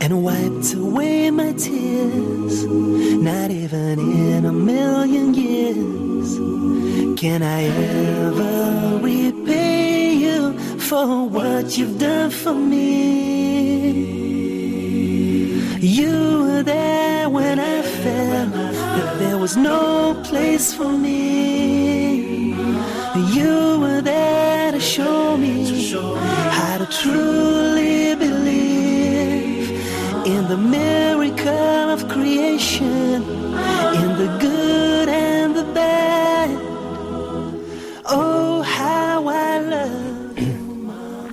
and wiped away my tears. Not even in a million years can I ever repay you for what you've done for me. You were there when I felt that there was no place for me. You were there to show me how to truly believe in the miracle of creation, in the good and the bad. Oh, how I love you, Mama.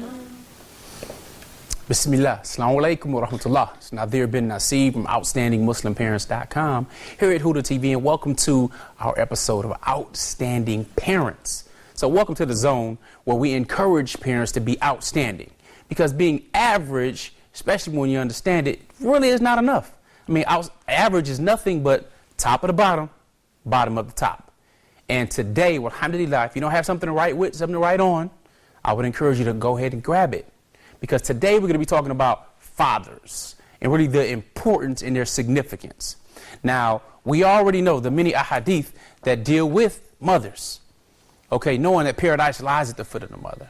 Bismillah. Assalamu alaikum wa rahmatullah. It's Nazir bin Nasib from OutstandingMuslimParents.com here at Huda TV, and welcome to our episode of Outstanding Parents. So welcome to the zone where we encourage parents to be outstanding, because being average, especially when you understand it, really is not enough. I mean, average is nothing but top of the bottom, bottom of the top. And today, alhamdulillah, if you don't have something to write with, something to write on, I would encourage you to go ahead and grab it. Because today we're going to be talking about fathers and really the importance and their significance. Now, we already know the many ahadith that deal with mothers. Okay, knowing that paradise lies at the foot of the mother.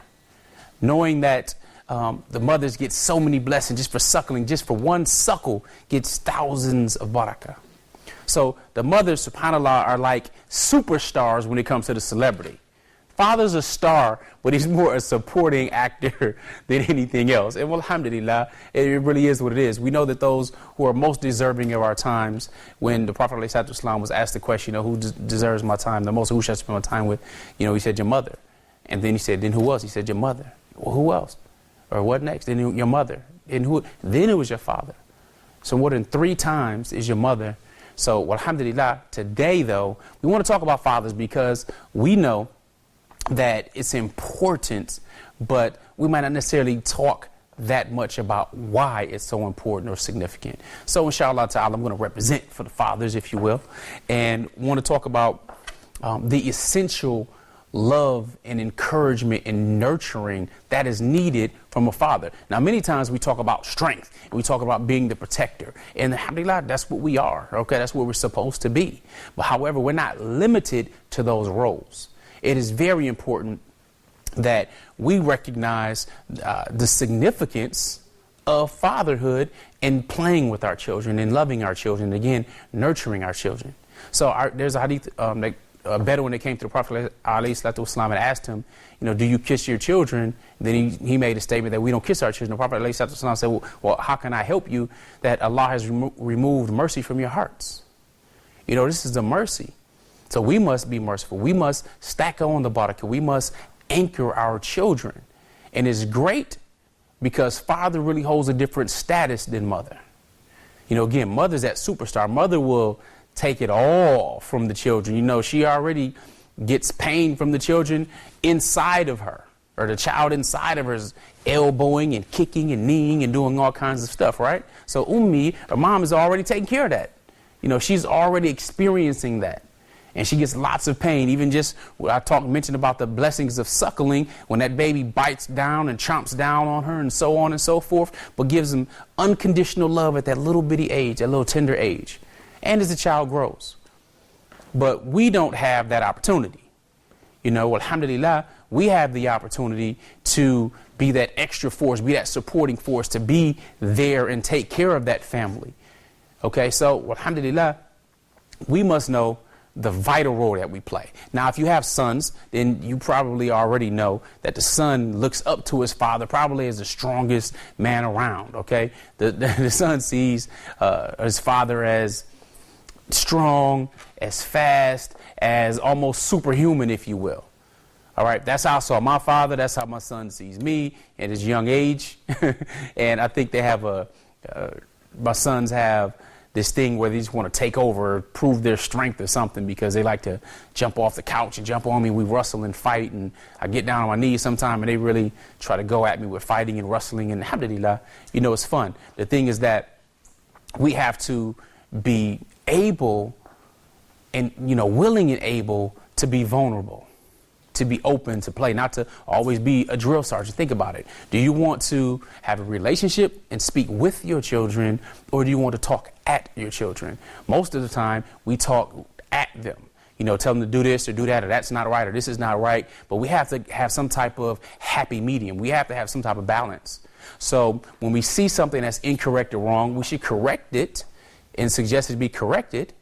Knowing that the mothers get so many blessings just for suckling, just for one suckle gets thousands of barakah. So the mothers, subhanAllah, are like superstars when it comes to the celebrity. Father's a star, but he's more a supporting actor than anything else. And well, alhamdulillah, it really is what it is. We know that those who are most deserving of our times, when the Prophet ﷺ was asked the question, who deserves my time the most, who should I spend my time with? He said, your mother. And then he said, then who else? He said, your mother. Well, who else? Or what next? Then your mother. And who? Then it was your father. So more than 3 times is your mother. So, well, alhamdulillah, today, though, we want to talk about fathers because we know that it's important, but we might not necessarily talk that much about why it's so important or significant. So inshallah ta'ala, I'm going to represent for the fathers, if you will, and want to talk about the essential love and encouragement and nurturing that is needed from a father. Now, many times we talk about strength and we talk about being the protector, and alhamdulillah, that's what we are. Okay, that's what we're supposed to be. But however, we're not limited to those roles. It is very important that we recognize the significance of fatherhood and playing with our children and loving our children, again, nurturing our children. So there's a hadith, a Bedouin that came to the Prophet ﷺ and asked him, do you kiss your children? Then he made a statement that we don't kiss our children. The Prophet ﷺ said, well, how can I help you that Allah has removed mercy from your hearts? This is a mercy. So we must be merciful. We must stack on the barakah. We must anchor our children. And it's great because father really holds a different status than mother. Again, mother's that superstar. Mother will take it all from the children. She already gets pain from the children inside of her, or the child inside of her is elbowing and kicking and kneeing and doing all kinds of stuff, right? So Ummi, her mom, is already taking care of that. She's already experiencing that. And she gets lots of pain. Even just, mentioned about the blessings of suckling, when that baby bites down and chomps down on her and so on and so forth, but gives them unconditional love at that little bitty age, that little tender age, and as the child grows. But we don't have that opportunity. Alhamdulillah, we have the opportunity to be that extra force, be that supporting force, to be there and take care of that family. Okay, so alhamdulillah, we must know the vital role that we play. Now, if you have sons, then you probably already know that the son looks up to his father probably as the strongest man around, okay? The son sees his father as strong, as fast, as almost superhuman, if you will. All right, that's how I saw my father. That's how my son sees me at his young age. And I think they have my sons have this thing where they just want to take over, prove their strength or something, because they like to jump off the couch and jump on me. We wrestle and fight, and I get down on my knees sometime, and they really try to go at me with fighting and wrestling, and alhamdulillah, it's fun. The thing is that we have to be able and, willing and able to be vulnerable, to be open to play, not to always be a drill sergeant. Think about it. Do you want to have a relationship and speak with your children, or do you want to talk at your children? Most of the time, we talk at them. You know, tell them to do this or do that, or that's not right, or this is not right. But we have to have some type of happy medium. We have to have some type of balance. So when we see something that's incorrect or wrong, we should correct it and suggest it be corrected,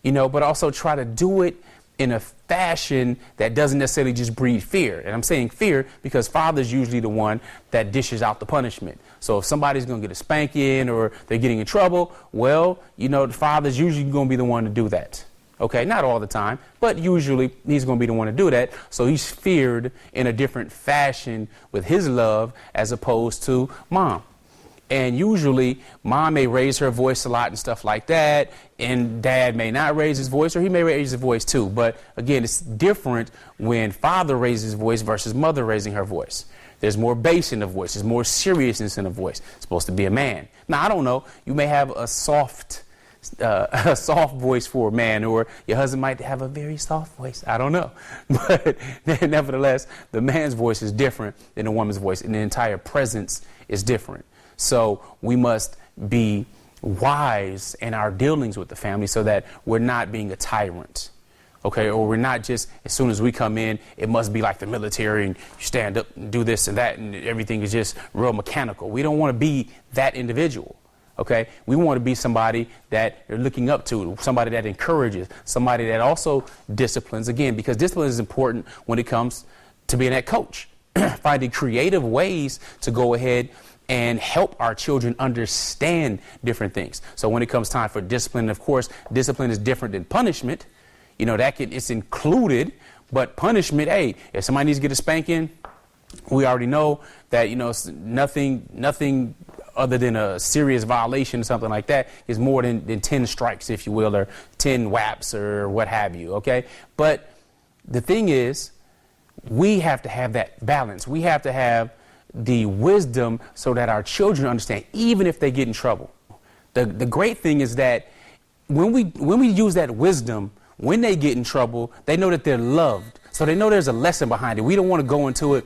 you know, but also try to do it in a fashion that doesn't necessarily just breed fear. And I'm saying fear because father's usually the one that dishes out the punishment. So if somebody's going to get a spanking or they're getting in trouble, well, you know, the father's usually going to be the one to do that. Okay, not all the time, but usually he's going to be the one to do that. So he's feared in a different fashion with his love as opposed to mom. And usually mom may raise her voice a lot and stuff like that, and dad may not raise his voice, or he may raise his voice too. But again, it's different when father raises his voice versus mother raising her voice. There's more bass in the voice. There's more seriousness in the voice. It's supposed to be a man. Now, I don't know. You may have a soft voice for a man, or your husband might have a very soft voice. I don't know. But nevertheless, the man's voice is different than the woman's voice, and the entire presence is different. So we must be wise in our dealings with the family so that we're not being a tyrant. Okay, or we're not just, as soon as we come in, it must be like the military and you stand up and do this and that and everything is just real mechanical. We don't want to be that individual. Okay, we want to be somebody that they're looking up to, somebody that encourages, somebody that also disciplines, again, because discipline is important when it comes to being that coach. Finding creative ways to go ahead and help our children understand different things. So when it comes time for discipline, of course, discipline is different than punishment. You know, it's included, but punishment, hey, if somebody needs to get a spanking, we already know that, you know, nothing other than a serious violation or something like that is more than 10 strikes, if you will, or 10 whaps or what have you, okay? But the thing is, we have to have that balance. We have to have the wisdom so that our children understand, even if they get in trouble. The great thing is that when we use that wisdom, when they get in trouble, they know that they're loved. So they know there's a lesson behind it. We don't want to go into it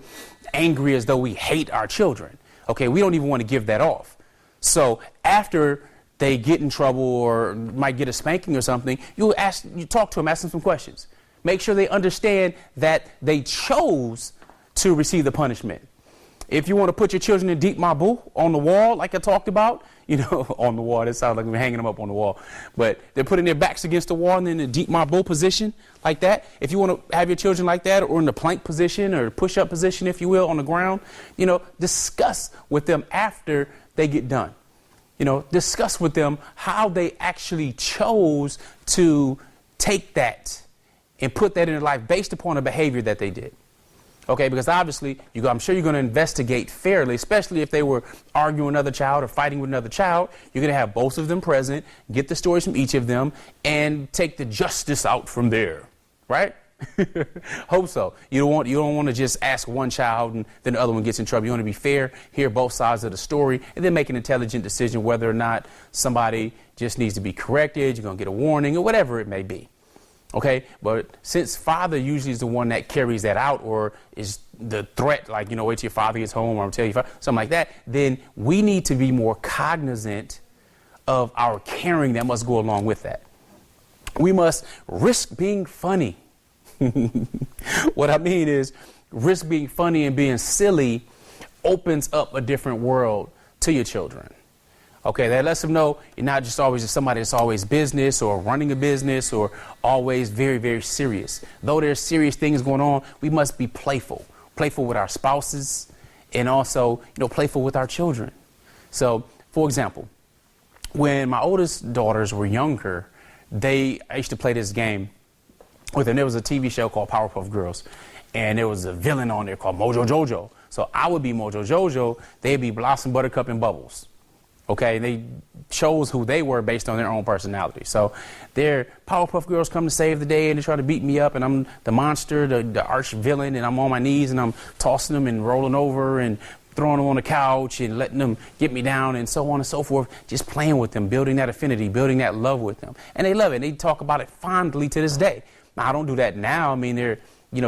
angry as though we hate our children. Okay, we don't even want to give that off. So after they get in trouble or might get a spanking or something, you talk to them, ask them some questions. Make sure they understand that they chose to receive the punishment. If you want to put your children in deep mabu on the wall, like I talked about, you know, on the wall, that sounds like we're hanging them up on the wall, but they're putting their backs against the wall and then in a deep mabu position like that. If you want to have your children like that, or in the plank position or push-up position, if you will, on the ground, you know, discuss with them after they get done. You know, discuss with them how they actually chose to take that and put that in their life based upon a behavior that they did. Okay, because obviously, I'm sure you're going to investigate fairly, especially if they were arguing with another child or fighting with another child. You're going to have both of them present, get the stories from each of them, and take the justice out from there, right? Hope so. You don't want to just ask one child and then the other one gets in trouble. You want to be fair, hear both sides of the story, and then make an intelligent decision whether or not somebody just needs to be corrected, you're going to get a warning, or whatever it may be. Okay, but since father usually is the one that carries that out, or is the threat, like, you know, wait till your father gets home, or I'm telling you, something like that, then we need to be more cognizant of our caring that must go along with that. We must risk being funny. What I mean is, risk being funny and being silly opens up a different world to your children. Okay, that lets them know you're not just always somebody that's always business or running a business or always very, very serious. Though there's serious things going on, we must be playful with our spouses, and also, you know, playful with our children. So, for example, when my oldest daughters were younger, I used to play this game with them. There was a TV show called Powerpuff Girls, and there was a villain on there called Mojo Jojo. So I would be Mojo Jojo, they'd be Blossom, Buttercup, and Bubbles. Okay, they chose who they were based on their own personality. So their Powerpuff Girls come to save the day, and they try to beat me up, and I'm the monster, the arch villain, and I'm on my knees, and I'm tossing them and rolling over and throwing them on the couch and letting them get me down and so on and so forth, just playing with them, building that affinity, building that love with them. And they love it. And they talk about it fondly to this day. Now, I don't do that now. I mean, they're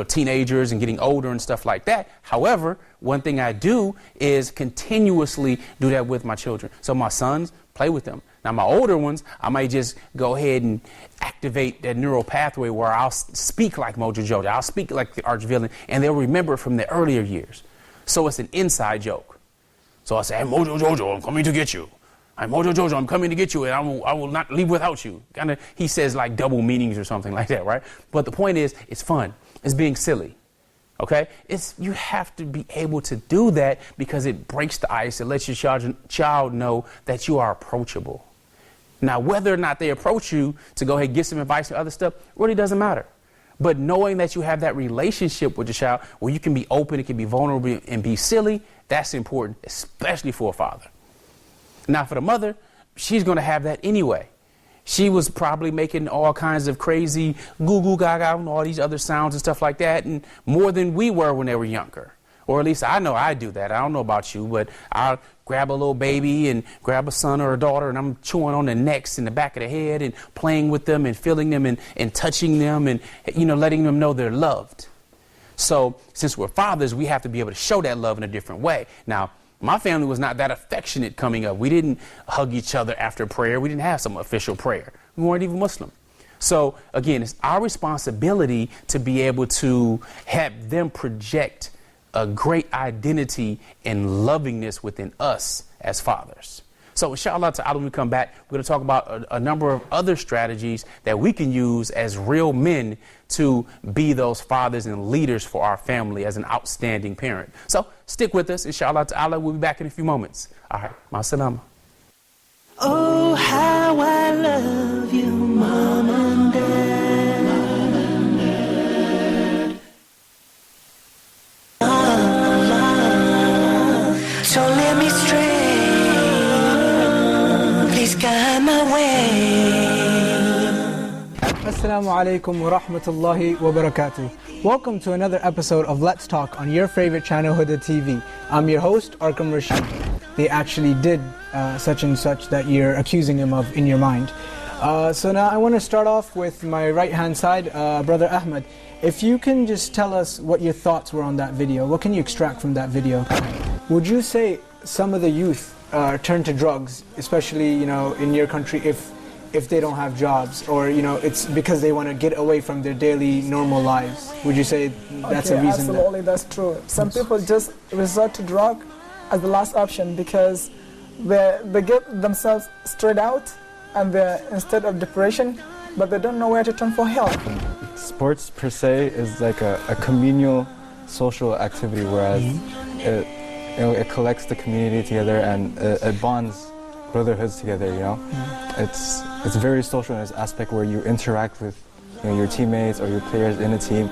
teenagers and getting older and stuff like that. However, one thing I do is continuously do that with my children. So my sons, play with them. Now, my older ones, I might just go ahead and activate that neural pathway where I'll speak like Mojo Jojo. I'll speak like the arch villain, and they'll remember it from the earlier years. So it's an inside joke. So I say, hey, Mojo Jojo, I'm coming to get you. Hey, Mojo Jojo, I'm coming to get you, and I will not leave without you. He says like double meanings or something like that, right? But the point is, it's fun. It's being silly. Okay? You have to be able to do that because it breaks the ice. It lets your child know that you are approachable. Now, whether or not they approach you to go ahead and get some advice or other stuff really doesn't matter. But knowing that you have that relationship with your child where you can be open, it can be vulnerable and be silly, that's important, especially for a father. Now, for the mother, she's going to have that anyway. She was probably making all kinds of crazy goo goo gaga and all these other sounds and stuff like that, and more than we were when they were younger. Or at least I know I do that. I don't know about you, but I'll grab a little baby and grab a son or a daughter, and I'm chewing on the necks and the back of the head and playing with them and feeling them and touching them and, letting them know they're loved. So since we're fathers, we have to be able to show that love in a different way. Now, my family was not that affectionate coming up. We didn't hug each other after prayer. We didn't have some official prayer. We weren't even Muslim. So again, it's our responsibility to be able to have them project a great identity and lovingness within us as fathers. So inshallah ta'ala, when we come back, we're going to talk about a number of other strategies that we can use as real men to be those fathers and leaders for our family as an outstanding parent. So stick with us. Inshallah ta'ala, we'll be back in a few moments. All right. Ma'as-salama. Oh, how I love you, Mom and Dad. So let me stray, please guide my way. Assalamu alaikum wa rahmatullahi wa barakatuh. Welcome to another episode of Let's Talk on your favorite channel, Huda TV. I'm your host, Arkham Rashid. They actually did such and such that you're accusing him of in your mind. So now I want to start off with my right-hand side, Brother Ahmed. If you can just tell us what your thoughts were on that video. What can you extract from that video? Would you say some of the youth turn to drugs, especially in your country, if they don't have jobs, or it's because they want to get away from their daily normal lives? Would you say that's a reason? Absolutely, that's true. Some people just resort to drug as the last option because they get themselves straight out and they're instead of depression, but they don't know where to turn for help. Sports per se is like a communal social activity, whereas it collects the community together and it bonds brotherhoods together. It's very social in its aspect where you interact with your teammates or your players in a team.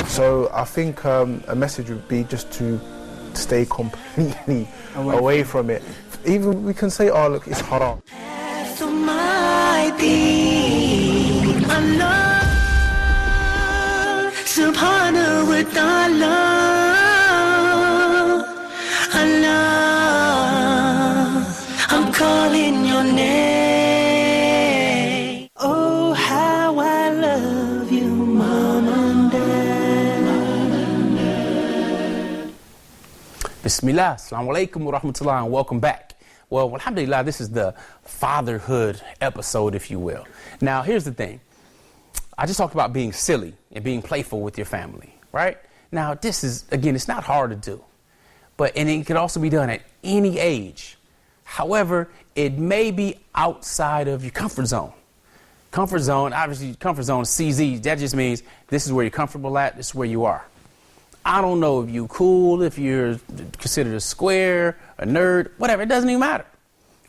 So I think a message would be just to stay completely away from it. Even we can say, oh look, it's haram. Subhanahu wa ta'ala, Allah, I'm calling your name. Oh, how I love you, Mom and Dad. Bismillah, assalamu alaikum wa rahmatullah, and welcome back. Well, alhamdulillah, this is the fatherhood episode, if you will. Now, here's the thing. I just talked about being silly and being playful with your family, right? Now, this is, again, it's not hard to do, and it can also be done at any age. However, it may be outside of your comfort zone. Comfort zone, obviously, comfort zone, CZ, that just means this is where you're comfortable at, this is where you are. I don't know if you're cool, if you're considered a square, a nerd, whatever, it doesn't even matter,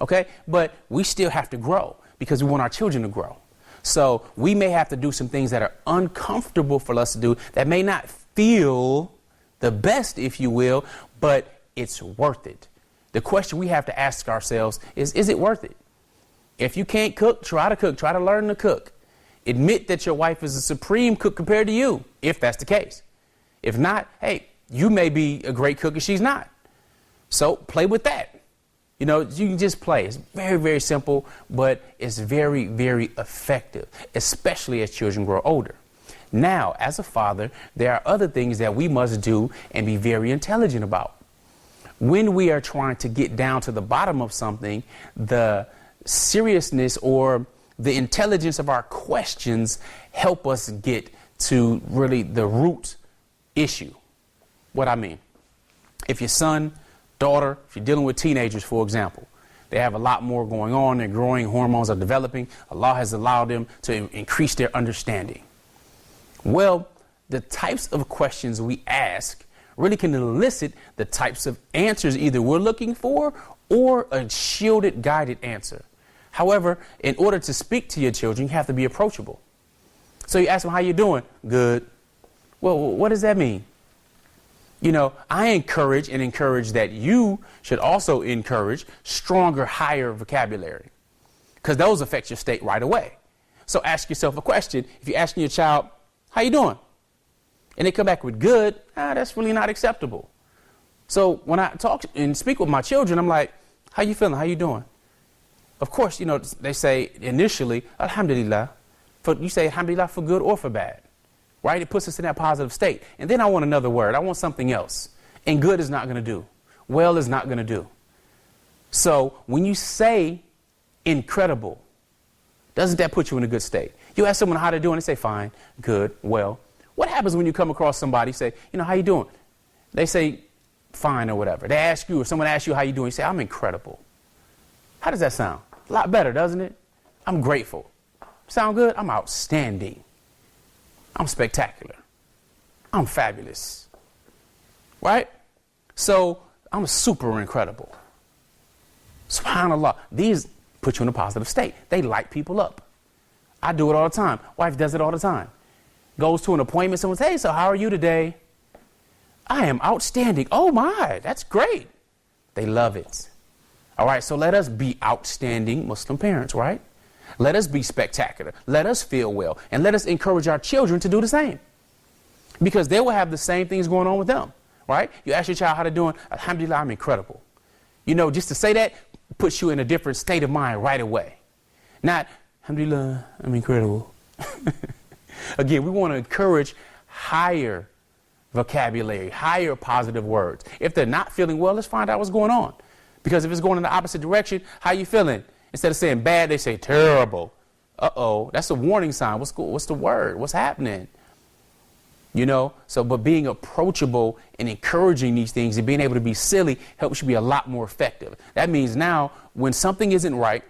okay? But we still have to grow because we want our children to grow. So we may have to do some things that are uncomfortable for us to do that may not feel the best, if you will, but it's worth it. The question we have to ask ourselves is it worth it? If you can't cook, try to learn to cook. Admit that your wife is a supreme cook compared to you, if that's the case. If not, hey, you may be a great cook and she's not. So play with that. You can just play. It's very, very simple, but it's very, very effective, especially as children grow older. Now, as a father, there are other things that we must do and be very intelligent about. When we are trying to get down to the bottom of something, the seriousness or the intelligence of our questions help us get to really the root issue. What I mean, if your son, daughter, if you're dealing with teenagers, for example, they have a lot more going on, they're growing, hormones are developing, Allah has allowed them to increase their understanding. Well, the types of questions we ask really can elicit the types of answers either we're looking for or a shielded, guided answer. However, in order to speak to your children, you have to be approachable. So you ask them, how you doing? Good. Well, what does that mean? You know, I encourage that you should also encourage stronger, higher vocabulary, because those affect your state right away. So ask yourself a question. If you're asking your child, how you doing? And they come back with good, that's really not acceptable. So when I talk and speak with my children, I'm like, how you feeling? How you doing? Of course, you know, they say initially, alhamdulillah. You say alhamdulillah for good or for bad, right? It puts us in that positive state. And then I want another word. I want something else. And good is not going to do. Well is not going to do. So when you say incredible, doesn't that put you in a good state? You ask someone how they're doing, they say fine, good, well. What happens when you come across somebody, say, you know, how you doing? They say fine or whatever. They ask you, or someone asks you how you doing, you say, I'm incredible. How does that sound? A lot better, doesn't it? I'm grateful. Sound good? I'm outstanding. I'm spectacular. I'm fabulous. Right? So I'm super incredible. SubhanAllah. These put you in a positive state. They light people up. I do it all the time. Wife does it all the time. Goes to an appointment, someone says, hey, so how are you today? I am outstanding. Oh my, that's great. They love it. All right, so let us be outstanding Muslim parents, right? Let us be spectacular. Let us feel well. And let us encourage our children to do the same. Because they will have the same things going on with them, right? You ask your child how they're doing. Alhamdulillah, I'm incredible. You know, just to say that puts you in a different state of mind right away. Not, alhamdulillah, I'm incredible. Again, we want to encourage higher vocabulary, higher positive words. If they're not feeling well, let's find out what's going on. Because if it's going in the opposite direction, how you feeling? Instead of saying bad, they say terrible. Uh-oh, that's a warning sign. What's the word? What's happening? You know, so but being approachable and encouraging these things and being able to be silly helps you be a lot more effective. That means now when something isn't right,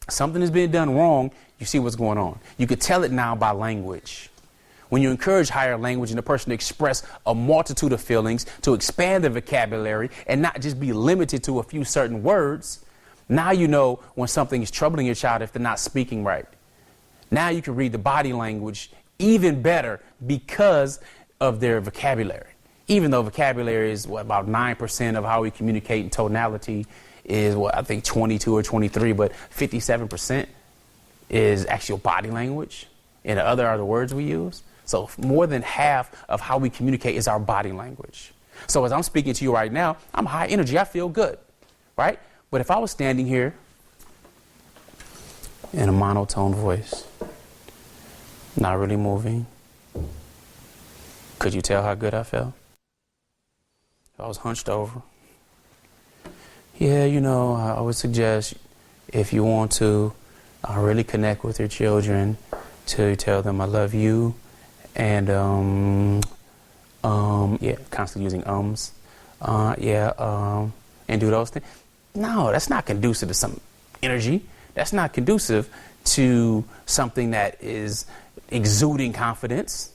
something is being done wrong, you see what's going on. You could tell it now by language. When you encourage higher language and a person to express a multitude of feelings, to expand their vocabulary and not just be limited to a few certain words, now you know when something is troubling your child if they're not speaking right. Now you can read the body language even better because of their vocabulary. Even though vocabulary is about 9% of how we communicate in tonality is I think 22 or 23, but 57% is actual body language, and the other are the words we use. So more than half of how we communicate is our body language. So as I'm speaking to you right now, I'm high energy, I feel good, right? But if I was standing here in a monotone voice, not really moving, could you tell how good I felt? If I was hunched over. Yeah, you know, I would suggest if you want to really connect with your children, to tell them I love you, and yeah, constantly using and do those things. No, that's not conducive to some energy. That's not conducive to something that is exuding confidence.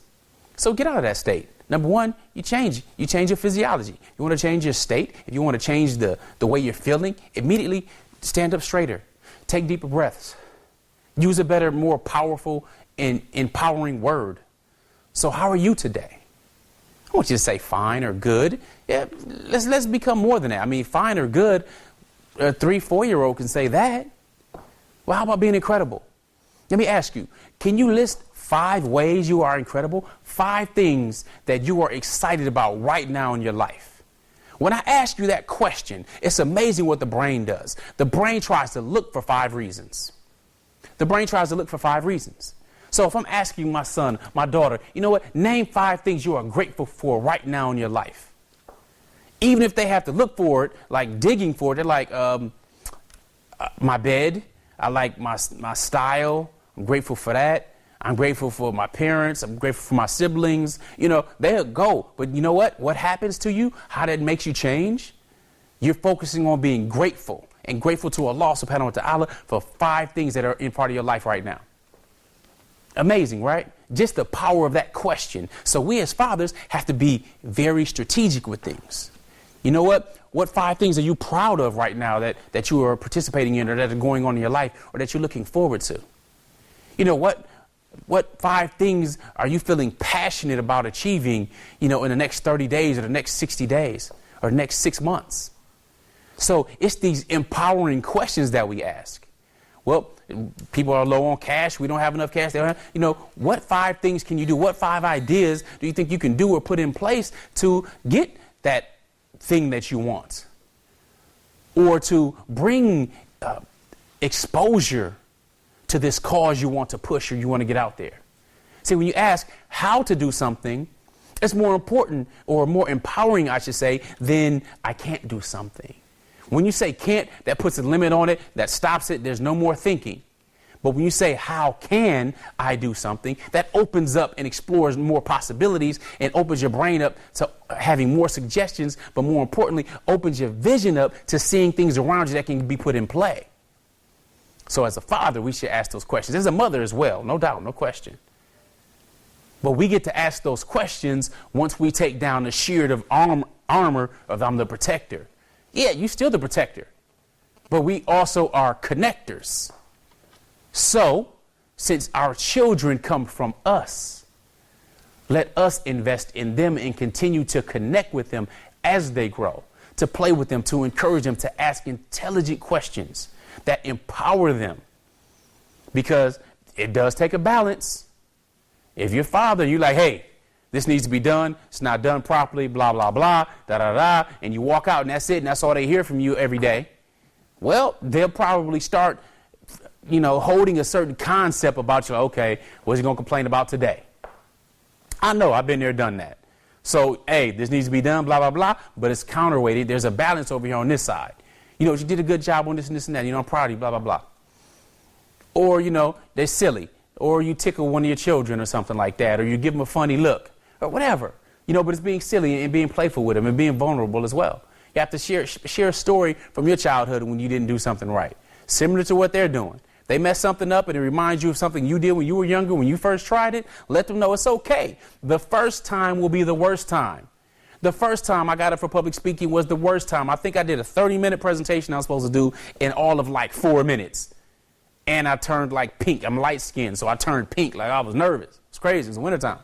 So get out of that state. Number one, you change your physiology. You want to change your state. If you want to change the way you're feeling, immediately stand up straighter. Take deeper breaths. Use a better, more powerful and empowering word. So how are you today? I want you to say fine or good. Yeah, let's become more than that. I mean, fine or good, a 3-4-year-old can say that. Well, how about being incredible? Let me ask you, can you list 5 ways you are incredible? 5 things that you are excited about right now in your life. When I ask you that question, it's amazing what the brain does. The brain tries to look for 5 reasons. The brain tries to look for 5 reasons. So if I'm asking my son, my daughter, you know what, name 5 things you are grateful for right now in your life. Even if they have to look for it, like digging for it, they're like, my bed, I like my style, I'm grateful for that. I'm grateful for my parents, I'm grateful for my siblings. You know, they'll go. But you know what? What happens to you, how that makes you change? You're focusing on being grateful and grateful to Allah subhanahu wa ta'ala for 5 things that are in part of your life right now. Amazing, right? Just the power of that question. So we as fathers have to be very strategic with things. You know what? What 5 things are you proud of right now that you are participating in or that are going on in your life or that you're looking forward to? You know, what 5 things are you feeling passionate about achieving, you know, in the next 30 days or the next 60 days or the next 6 months? So it's these empowering questions that we ask. Well, people are low on cash. We don't have enough cash. You know, what 5 things can you do? What 5 ideas do you think you can do or put in place to get that thing that you want? Or to bring exposure to this cause you want to push or you want to get out there. See, when you ask how to do something, it's more important or more empowering, I should say, than I can't do something. When you say can't, that puts a limit on it, that stops it, there's no more thinking. But when you say how can I do something, that opens up and explores more possibilities and opens your brain up to having more suggestions, but more importantly, opens your vision up to seeing things around you that can be put in play. So as a father, we should ask those questions. As a mother as well, no doubt, no question. But we get to ask those questions once we take down the shield of armor of I'm the protector. Yeah, you're still the protector, but we also are connectors. So, since our children come from us, let us invest in them and continue to connect with them as they grow, to play with them, to encourage them, to ask intelligent questions that empower them. Because it does take a balance. If you're father, you're like, hey, this needs to be done. It's not done properly, blah, blah, blah, da, da, da. And you walk out and that's it. And that's all they hear from you every day. Well, they'll probably start, you know, holding a certain concept about you. Like, okay, what's he going to complain about today? I know, I've been there, done that. So, hey, this needs to be done, blah, blah, blah. But it's counterweighted. There's a balance over here on this side. You know, you did a good job on this and this and that. You know, I'm proud of you, blah, blah, blah. Or, you know, they're silly. Or you tickle one of your children or something like that. Or you give them a funny look. Or whatever. You know, but it's being silly and being playful with them and being vulnerable as well. You have to share a story from your childhood when you didn't do something right. Similar to what they're doing. They mess something up and it reminds you of something you did when you were younger, when you first tried it. Let them know it's okay. The first time will be the worst time. The first time I got up for public speaking was the worst time. I think I did a 30-minute presentation I was supposed to do in all of like 4 minutes. And I turned like pink. I'm light skinned, so I turned pink like I was nervous. It's crazy. It's wintertime.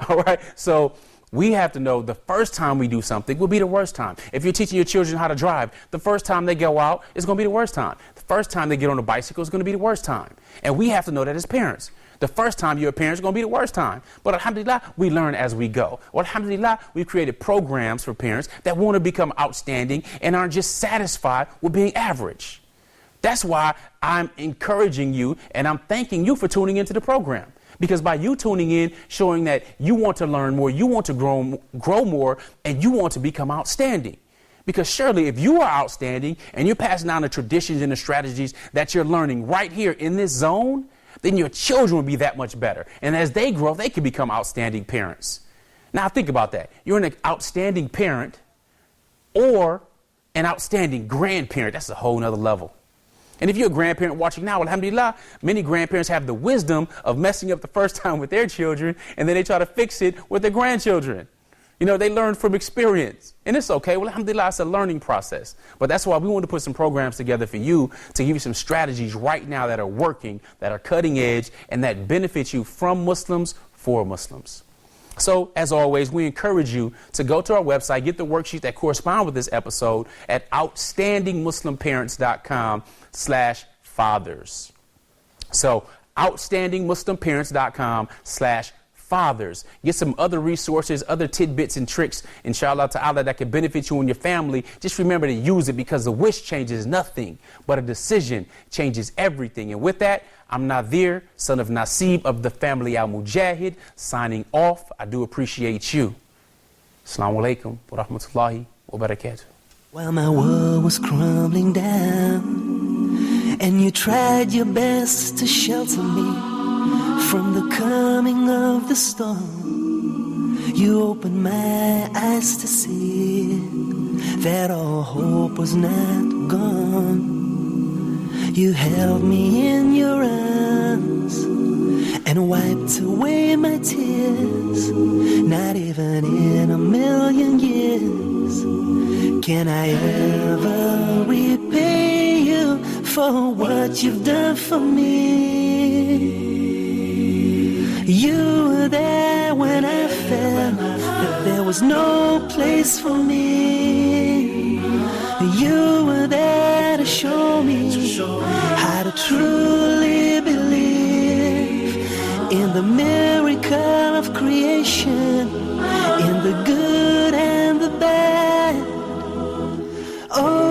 All right. So we have to know the first time we do something will be the worst time. If you're teaching your children how to drive, the first time they go out is going to be the worst time. The first time they get on a bicycle is going to be the worst time. And we have to know that as parents. The first time you're a parent is going to be the worst time. But alhamdulillah, we learn as we go. Well, alhamdulillah, we've created programs for parents that want to become outstanding and aren't just satisfied with being average. That's why I'm encouraging you and I'm thanking you for tuning into the program. Because by you tuning in, showing that you want to learn more, you want to grow more, and you want to become outstanding. Because surely if you are outstanding and you're passing down the traditions and the strategies that you're learning right here in this zone, then your children will be that much better. And as they grow, they can become outstanding parents. Now think about that. You're an outstanding parent or an outstanding grandparent. That's a whole nother level. And if you're a grandparent watching now, alhamdulillah, many grandparents have the wisdom of messing up the first time with their children, and then they try to fix it with their grandchildren. You know, they learn from experience. And it's okay. Well, alhamdulillah, it's a learning process. But that's why we want to put some programs together for you to give you some strategies right now that are working, that are cutting edge, and that benefit you from Muslims for Muslims. So, as always, we encourage you to go to our website, get the worksheet that correspond with this episode at outstandingmuslimparents.com/fathers. So, outstandingmuslimparents.com/fathers. fathers. Get some other resources, other tidbits and tricks, inshallah ta'ala, that can benefit you and your family. Just remember to use it, because the wish changes nothing, but a decision changes everything. And with that, I'm Nazir, son of Nasib of the family Al-Mujaahid, signing off. I do appreciate you. Assalamu alaikum wa rahmatullahi wa barakatuh. While my world was crumbling down, and you tried your best to shelter me from the coming of the storm, you opened my eyes to see that all hope was not gone. You held me in your arms and wiped away my tears. Not even in a million years can I ever repay you for what you've done for me. You were there when I felt that there was no place for me. You were there to show me how to truly believe in the miracle of creation, in the good and the bad. Oh,